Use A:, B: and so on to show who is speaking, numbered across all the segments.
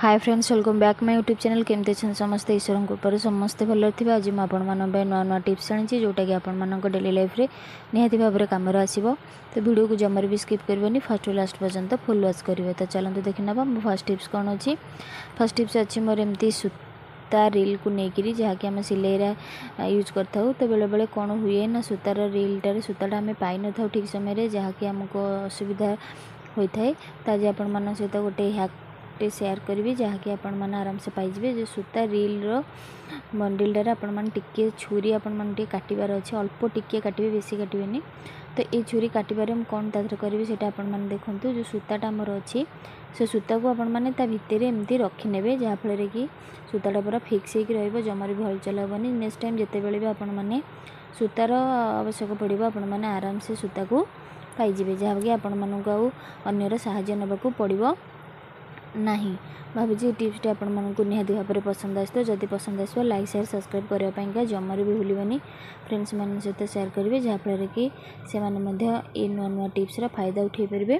A: Hi friends, welcome back my YouTube channel. केमती अच्छे समस्ते ईश्वर कृपार समस्ते भल थी। आज मुझे नुआ नुआ टिप्स आनी जोटा कि आपण डेली लाइफ रे निहाती भाव में कम आसो। तो वीडियो को जमार भी स्किप करनी, फर्स्ट टू लास्ट पर्यंत फुल वॉच करेंगे। तो चलते देखी ना मो फर्स्ट टिप्स कौन अच्छी। फर्स्ट टिप्स अच्छी मोर एमती सूता रिल को लेकिन जहाँकि आम सिलाई यूज कर तो बेले बेले कौन हुए ना सूतार रिलटार सूताटा आम पाई न था ठीक समय जहाँकि आमको असुविधा होता है। तो आज आपण सहित गोटे हैक शेयर करी जहाँकि आपण मैंने आराम से पाइबे। जो सूता रिल बंडलटार आपण मैंने टिके छुरी आपण मैंने काटबार अच्छे, अल्प टिके काटे बेसी काटे। तो ये छुरी काटबार कौन तादर करी से आपण मैंने देखूँ। जो सूताटा आमर अच्छी से सूता को आपण मैंने भितर एमती रखिने जहाँफल कि सूताटा पूरा फिक्स हो जमार भी हलचल हेनी। नेक्स्ट टाइम जिते बड़े भी आपण मैंने सूतार आवश्यक पड़ो आपण मैंने आराम से सूता को पाइबे, जहाँकि आपण मानू अन्यर साहाय्य नाकू पड़ो नहीं। भावी टिप्सटी आपको निहाती भाव में पसंद आसो। जदि पसंद आसो लाइक शेयर सब्सक्राइब करने जमार भी भूलनी। फ्रेंड्स मान सहित शेयर करेंगे जहाँफल कि से ये नुआ नुआ टिप्सर फायदा उठे पारे।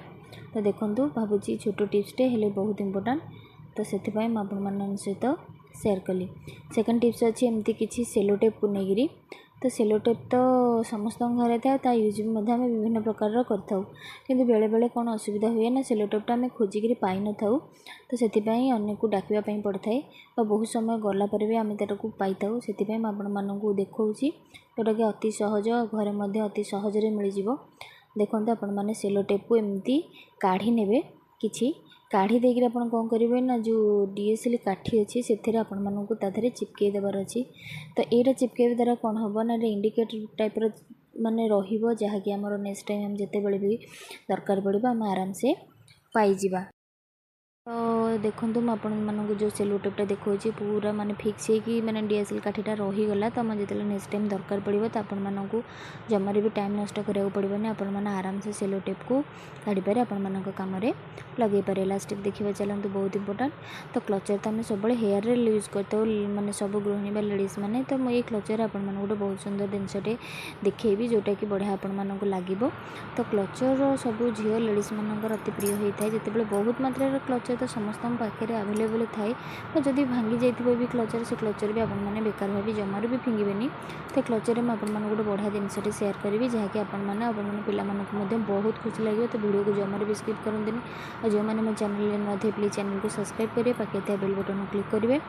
A: तो देखूँ भावुँ छोट टिप्सटे हेल्ले बहुत इंपोर्टेंट, तो से सहित शेयर कली। सेकेंड टिप्स अच्छी एमती किसी सेलो टेप को लेकिन। तो सेलो टेप तो समस्त घरे था यूज भी आम विभिन्न प्रकार कर बेले बेले कौन असुविधा हुए ना सेलो टेपटा आम खोजिकी पाई न था। तो से अन्य को डाकवाई पड़ता है और बहुत समय गलापर भी आम को पाई था। से आपको देखा जोटा कि अति सहज घरे अति सहजरे मिल जाव। देखो आपण मैंने सेलो टेप को एमती काढ़ी ने किसी काढ़ी देकर आप कौन करेंगे ना जो डीएसएल काठी अच्छी से तादेह चिपकई देवार अच्छी। तो यहाँ चिपकई द्वारा कौन हम ना इंडिकेटर टाइप माने रही जहाँकि आमर नेक्स्ट टाइम हम जिते बड़े भी दरकार पड़ो आम आराम से पाइबा। तो देखो मुझे जो सेलो टेपटा देखा पूरा माने फिक्स होगी माने डीएसएल काठीटा रहीगला। तो आम जो नेक्स्ट टाइम दरकार पड़ो तो आपको जमार भी टाइम नष्ट करा पड़ोनी। आपण आराम से सेलो टेप को काढ़ी पारे आपण कम लगे पारे। लास्ट टिप देखा चलते बहुत इंपोर्टेंट। तो क्लचर तो आम सब हेयर रे यूज करता माने सब गृहिणी बा लेडीज मैंने। तो ये क्लचर आपण गोटे बहुत सुंदर जिनसटे देखी जोटा कि बढ़िया आपण को लगे। तो क्लचर सब झील लेडीज मानकर अति प्रिय होता है जिते बहुत मात्रा क्लचर तो समस्त पाखे आवेलेबल थाए। तो जदि भांगी जाइए भी क्लचर से क्लचर भी आपने बेकार भावी जमार भी फिंगे। तो क्लचर में आपको गोटे बढ़िया जिनसटे शेयर करी जहाँकि आपने पिला बहुत खुशी लगे। तो वीडियो को जमार भी स्किप करते और जो मैंने मो चैनल नुआ थे प्लीज चैनल को सब्सक्राइब करेंगे, पाखे था बेल बटन क्लिक करेंगे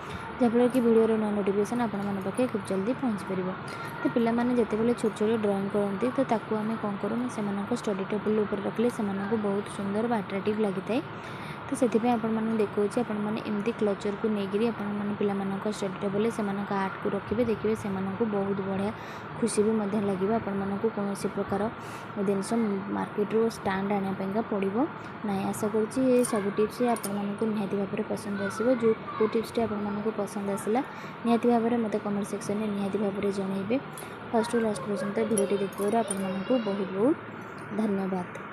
A: जहाँफल कि वीडियो नुआ नोटिफिकेशन आपके खूब जल्दी पहुँच पार। तो पिलाने जिते छोट छोट ड्रॉइंग करती तो ताकू आम कौन करूँ से स्टडी टेबल उपर रखले से बहुत सुंदर अट्राक्टिव लगी है। तो से देखो एमती क्लचर को लेकिन आप स्टडी टेबल से आर्ट को रखिए देखिए से बहुत बढ़िया खुशी भी लगे। आपण को कौन प्रकार जिनस मार्केट रू स्टैंड आने पड़ो ना। आशा करुँच सब टिप्स आपको निहाती भाव में पसंद आसो। जो टिप्स आपको पसंद आसला निहाती भाव में मत कमेंट सेक्शन में निहाती भाव में जनइबे। फर्स्ट टू लास्ट पर्यंत भिडियोटी देखिए आपको बहुत बहुत धन्यवाद।